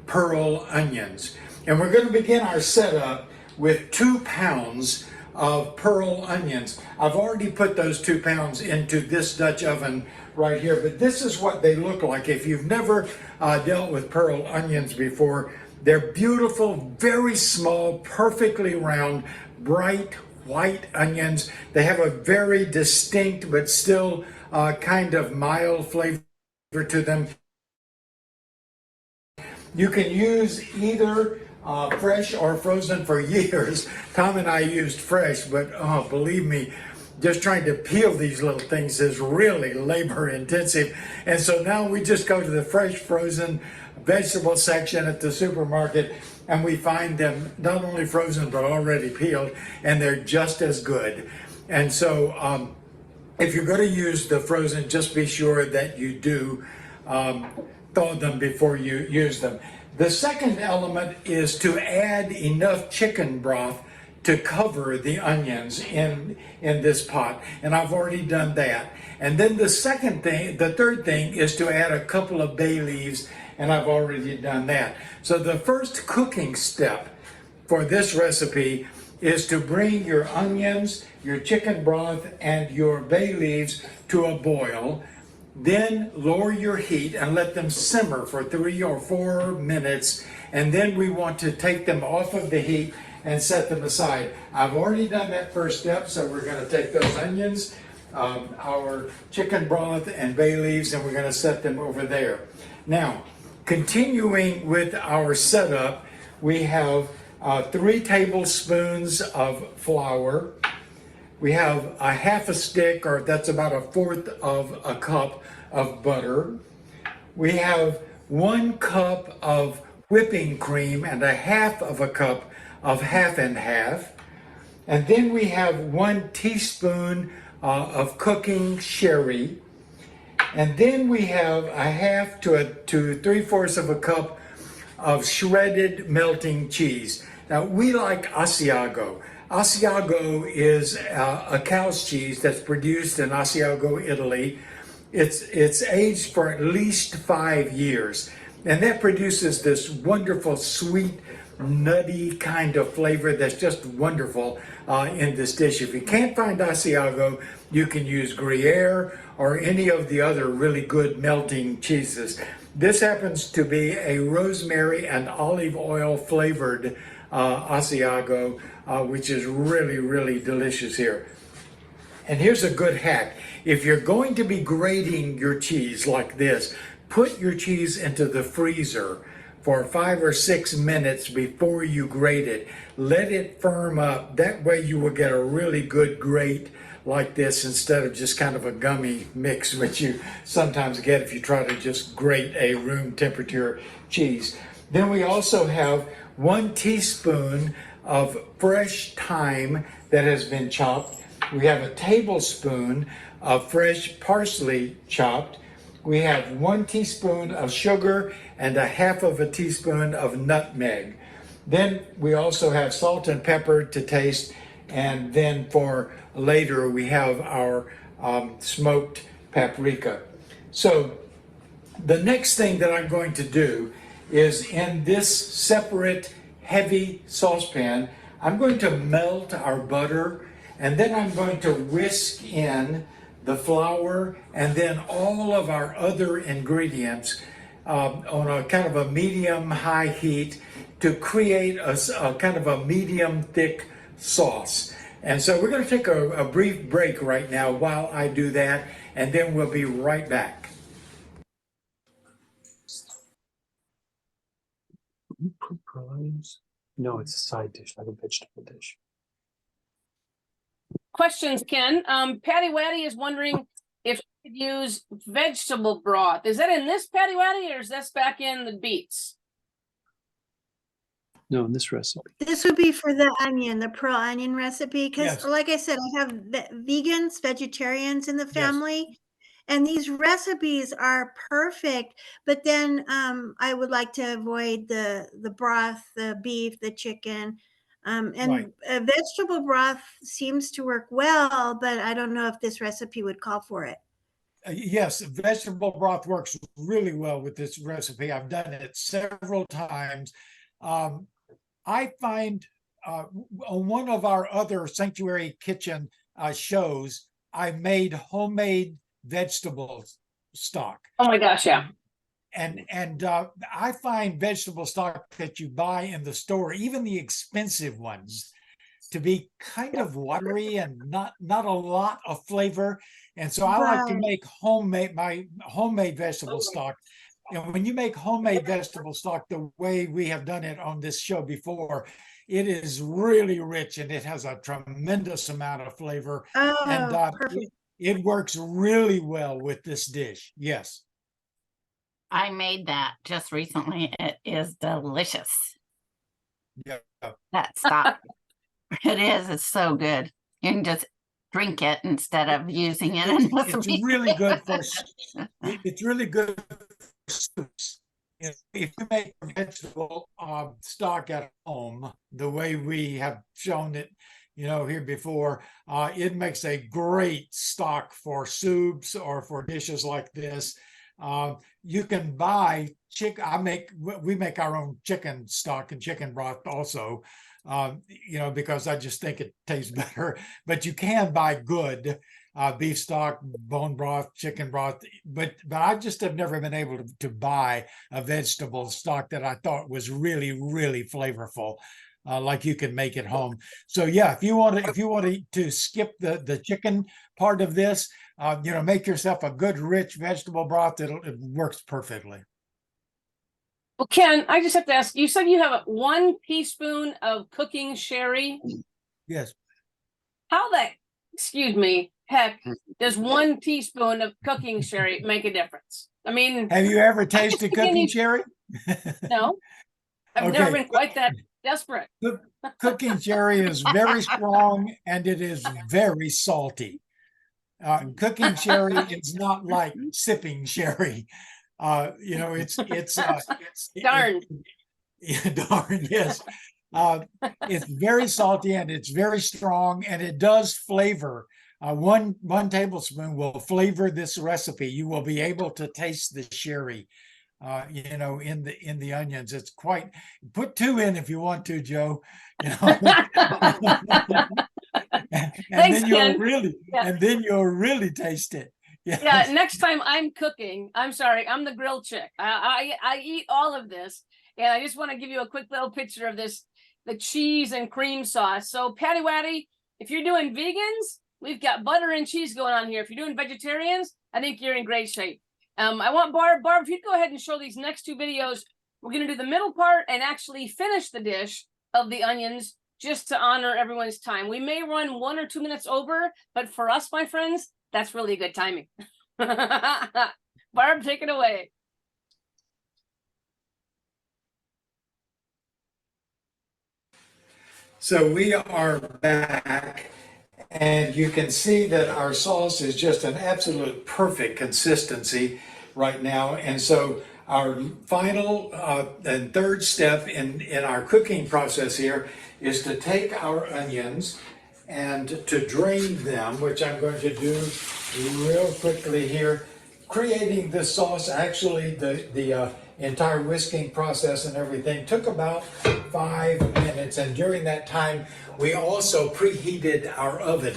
pearl onions. And we're going to begin our setup with 2 pounds of pearl onions. I've already put those 2 pounds into this Dutch oven right here, but this is what they look like. If you've never dealt with pearl onions before, they're beautiful, very small, perfectly round, bright white onions. They have a very distinct but still kind of mild flavor to them. You can use either fresh or frozen. For years. Tom and I used fresh, but oh, believe me, just trying to peel these little things is really labor intensive. And so now we just go to the fresh frozen vegetable section at the supermarket, and we find them not only frozen but already peeled, and they're just as good. And so if you're going to use the frozen, just be sure that you do thaw them before you use them. The second element is to add enough chicken broth to cover the onions in this pot, and I've already done that. And then the third thing is to add a couple of bay leaves, and I've already done that. So the first cooking step for this recipe is to bring your onions, your chicken broth, and your bay leaves to a boil. Then lower your heat and let them simmer for 3 or 4 minutes. And then we want to take them off of the heat and set them aside. I've already done that first step, so we're going to take those onions, our chicken broth and bay leaves, and we're going to set them over there. Now, continuing with our setup, we have 3 tablespoons of flour. We have a half a stick, or that's about 1/4 of a cup of butter. We have 1 cup of whipping cream and a half of a cup of half and half. And then we have 1 teaspoon of cooking sherry. And then we have a half to 3/4 of a cup of shredded melting cheese. Now, we like Asiago. Asiago is a cow's cheese that's produced in Asiago, Italy. It's aged for at least 5 years, and that produces this wonderful, sweet, nutty kind of flavor that's just wonderful in this dish. If you can't find Asiago, you can use Gruyere or any of the other really good melting cheeses. This happens to be a rosemary and olive oil flavored Asiago, which is really, really delicious here. And here's a good hack. If you're going to be grating your cheese like this, put your cheese into the freezer for 5 or 6 minutes before you grate it. Let it firm up. That way you will get a really good grate like this instead of just kind of a gummy mix, which you sometimes get if you try to just grate a room temperature cheese. Then we also have 1 teaspoon of fresh thyme that has been chopped. We have a tablespoon of fresh parsley chopped. We have 1 teaspoon of sugar and a half of a teaspoon of nutmeg. Then we also have salt and pepper to taste. And then for later, we have our smoked paprika. So the next thing that I'm going to do is, in this separate heavy saucepan, I'm going to melt our butter, and then I'm going to whisk in the flour and then all of our other ingredients on a kind of a medium-high heat to create a kind of a medium-thick sauce. And so we're going to take a brief break right now while I do that, and then we'll be right back. No, it's a side dish, like a vegetable dish. Questions, Ken. Patty Waddy is wondering if you could use vegetable broth. Is that in this Patty Waddy, or is this back in the beets? No, in this recipe. This would be for the onion, the pearl onion recipe, because Yes. like I said, I have vegans, vegetarians in the family, and these recipes are perfect. But then I would like to avoid the broth, the beef, the chicken, and Right. Vegetable broth seems to work well, but I don't know if this recipe would call for it. Yes, vegetable broth works really well with this recipe. I've done it several times. I find on one of our other Sanctuary Kitchen shows, I made homemade vegetable stock. Oh my gosh, yeah. And I find vegetable stock that you buy in the store, even the expensive ones, to be kind of watery and not a lot of flavor. And so I like to make my homemade vegetable stock. And when you make homemade vegetable stock the way we have done it on this show before, it is really rich and it has a tremendous amount of flavor. And Perfect. it works really well with this dish. Yes. I made that just recently. It is delicious. Yeah. That stock. It is. It's so good. You can just drink it instead of using it. It's really good for it's really good for soups. if you make a vegetable stock at home, the way we have shown it, here before, it makes a great stock for soups or for dishes like this. You can buy we make our own chicken stock and chicken broth also, because I just think it tastes better. But you can buy good beef stock, bone broth, chicken broth, but I just have never been able to buy a vegetable stock that I thought was really, really flavorful, like you can make at home. So yeah, if you want to skip the chicken part of this, make yourself a good rich vegetable broth. It works perfectly. Well, Ken, I just have to ask, you said you have 1 teaspoon of cooking sherry. Yes. How excuse me, heck, does 1 teaspoon of cooking sherry make a difference? I mean, Have you ever tasted cooking sherry? No, I've never been quite that desperate. Cooking sherry is very strong and it is very salty. Cooking sherry is not like sipping sherry. It's Darn. Darn, yes. It's very salty and it's very strong and it does flavor. One tablespoon will flavor this recipe. You will be able to taste the sherry, in the onions. It's quite. Put 2 in if you want to, Joe. And Thanks, then you'll Ken. really, and then you'll really taste it. Yes. Yeah, next time I'm cooking, I'm sorry, I'm the grill chick. I eat all of this, and I just want to give you a quick little picture of this, the cheese and cream sauce. So Patty Waddy, if you're doing vegans, we've got butter and cheese going on here. If you're doing vegetarians, I think you're in great shape. I want Barb, if you'd go ahead and show these next 2 videos. We're going to do the middle part and actually finish the dish of the onions just to honor everyone's time. We may run 1 or 2 minutes over, but for us, my friends, that's really good timing. Barb, take it away. So we are back, and you can see that our sauce is just an absolute perfect consistency right now. And so our final and third step in our cooking process here is to take our onions and to drain them, which I'm going to do real quickly here. Creating this sauce, actually the entire whisking process and everything took about 5 minutes, and during that time we also preheated our oven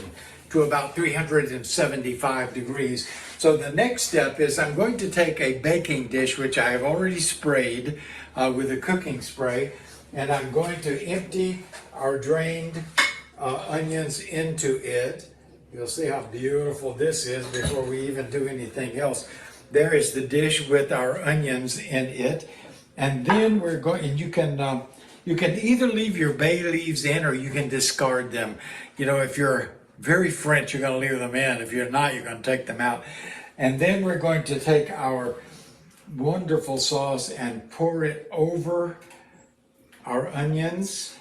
to about 375 degrees. So the next step is I'm going to take a baking dish, which I have already sprayed with a cooking spray, and I'm going to empty our drained onions into it. You'll see how beautiful this is before we even do anything else. There is the dish with our onions in it. And then we're going, and you can either leave your bay leaves in or you can discard them. If you're very French, you're going to leave them in. If you're not, you're going to take them out. And then we're going to take our wonderful sauce and pour it over our onions.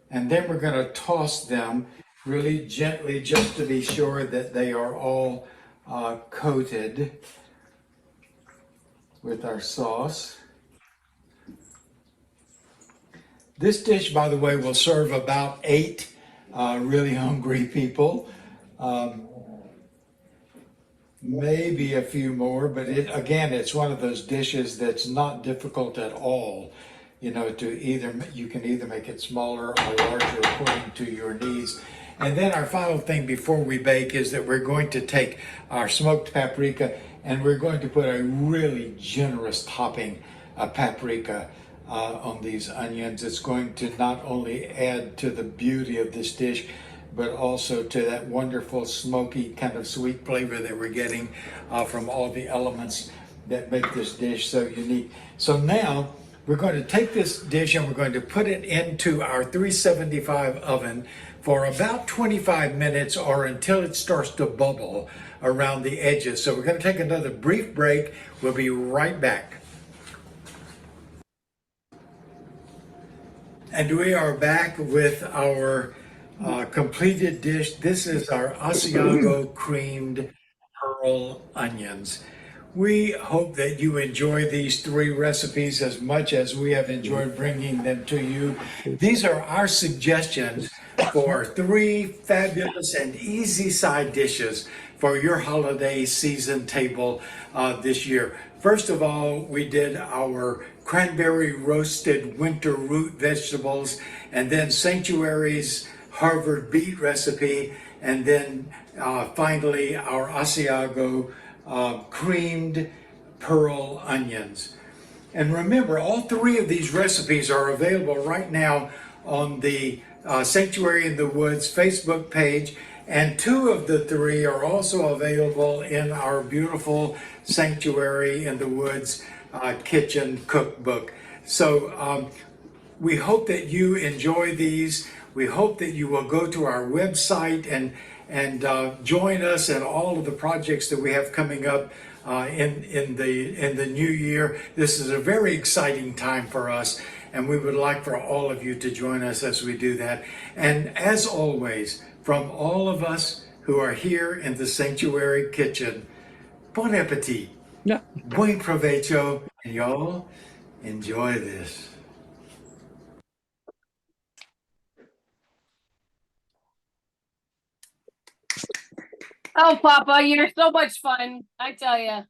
And then we're going to toss them really gently just to be sure that they are all coated with our sauce. This dish, by the way, will serve about 8 really hungry people. Maybe a few more, but it's one of those dishes that's not difficult at all. You can either make it smaller or larger according to your needs. And then our final thing before we bake is that we're going to take our smoked paprika and we're going to put a really generous topping of paprika on these onions. It's going to not only add to the beauty of this dish, but also to that wonderful smoky kind of sweet flavor that we're getting from all the elements that make this dish so unique. So now we're going to take this dish and we're going to put it into our 375 oven for about 25 minutes or until it starts to bubble around the edges. So we're going to take another brief break. We'll be right back. And we are back with our completed dish. This is our Asiago creamed pearl onions. We hope that you enjoy these 3 recipes as much as we have enjoyed bringing them to you. These are our suggestions for 3 fabulous and easy side dishes for your holiday season table this year. First of all, we did our cranberry roasted winter root vegetables, and then Sanctuary's Harvard beet recipe, and then finally our Asiago creamed pearl onions. And remember, all 3 of these recipes are available right now on the Sanctuary in the Woods Facebook page, and 2 of the 3 are also available in our beautiful Sanctuary in the Woods kitchen cookbook. So we hope that you enjoy these. We hope that you will go to our website and join us in all of the projects that we have coming up in the new year. This is a very exciting time for us, and we would like for all of you to join us as we do that. And as always, from all of us who are here in the Sanctuary Kitchen, bon appetit, Yeah. buen provecho, and y'all enjoy this. Oh, Papa, you're so much fun. I tell you.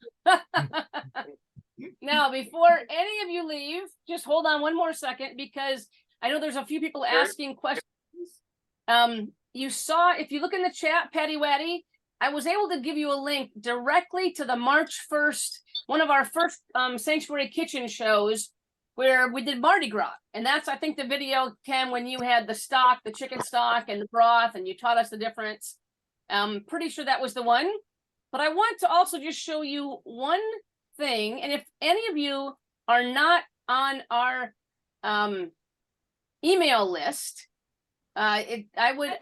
Now, before any of you leave, just hold on one more second, because I know there's a few people asking questions. You saw, if you look in the chat, Patty Waddy, I was able to give you a link directly to the March 1st, one of our first Sanctuary Kitchen shows, where we did Mardi Gras. And that's, I think, the video, Ken, when you had the stock, the chicken stock and the broth, and you taught us the difference. Pretty sure that was the one. But I want to also just show you one thing. And if any of you are not on our email list, I would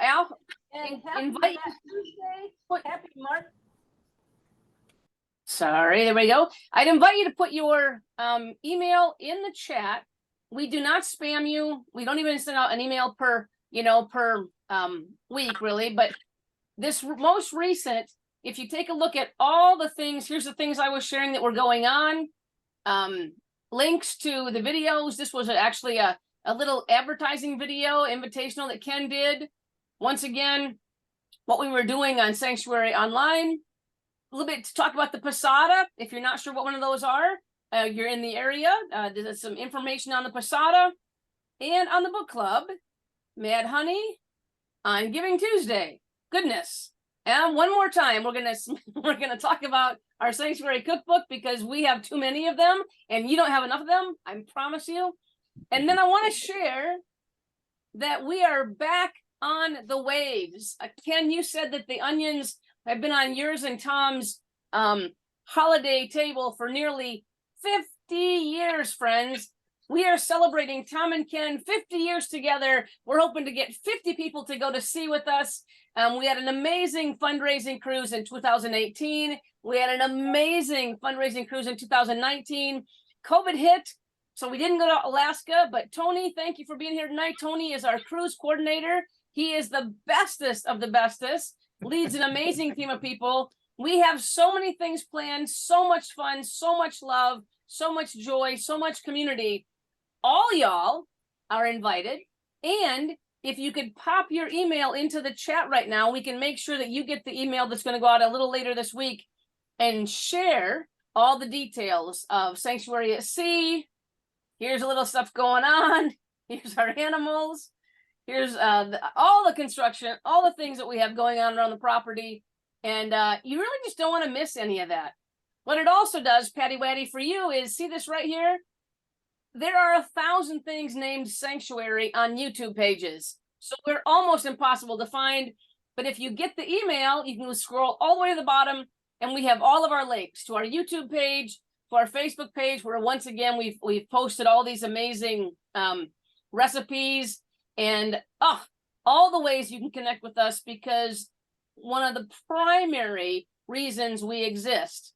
invite you. Happy March. Sorry, there we go. I'd invite you to put your email in the chat. We do not spam you. We don't even send out an email per week, really. But this most recent, if you take a look at all the things, here's the things I was sharing that were going on. Links to the videos. This was actually a little advertising video invitational that Ken did. Once again, what we were doing on Sanctuary Online. A little bit to talk about the Posada. If you're not sure what one of those are, you're in the area. There's some information on the Posada and on the book club, Mad Honey, on Giving Tuesday. Goodness. And one more time, we're gonna talk about our Sanctuary cookbook, because we have too many of them and you don't have enough of them, I promise you. And then I want to share that we are back on the waves. Ken, you said that the onions have been on yours and Tom's holiday table for nearly 50 years, friends. We are celebrating Tom and Ken 50 years together. We're hoping to get 50 people to go to sea with us. We had an amazing fundraising cruise in 2018. We had an amazing fundraising cruise in 2019. COVID hit, so we didn't go to Alaska, but Tony, thank you for being here tonight. Tony is our cruise coordinator. He is the bestest of the bestest, leads an amazing team of people. We have so many things planned, so much fun, so much love, so much joy, so much community. All y'all are invited. And if you could pop your email into the chat right now, we can make sure that you get the email that's going to go out a little later this week, and share all the details of Sanctuary at Sea. Here's a little stuff going on. Here's our animals. Here's all the construction, all the things that we have going on around the property. And you really just don't want to miss any of that. What it also does, Patty Waddy, for you is, see this right here? There are 1,000 things named Sanctuary on YouTube pages. So we're almost impossible to find. But if you get the email, you can scroll all the way to the bottom, and we have all of our links to our YouTube page, to our Facebook page, where once again we've posted all these amazing recipes and all the ways you can connect with us, because one of the primary reasons we exist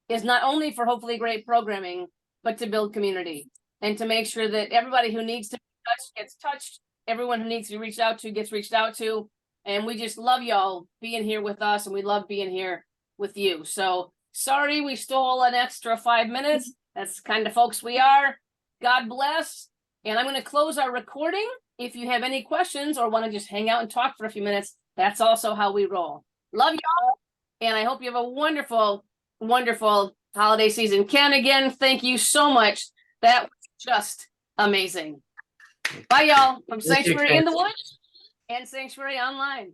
is not only for hopefully great programming, but to build community and to make sure that everybody who needs to be touched gets touched, everyone who needs to be reached out to gets reached out to. And we just love y'all being here with us, and we love being here with you. So Sorry, we stole an extra 5 minutes. That's the kind of folks we are. God bless. And I'm going to close our recording. If you have any questions or want to just hang out and talk for a few minutes, that's also how we roll. Love y'all. And I hope you have a wonderful, wonderful holiday season. Ken, again, thank you so much. That was just amazing. Bye, y'all, from Thank you, Sanctuary Ken. in the Woods and Sanctuary Online.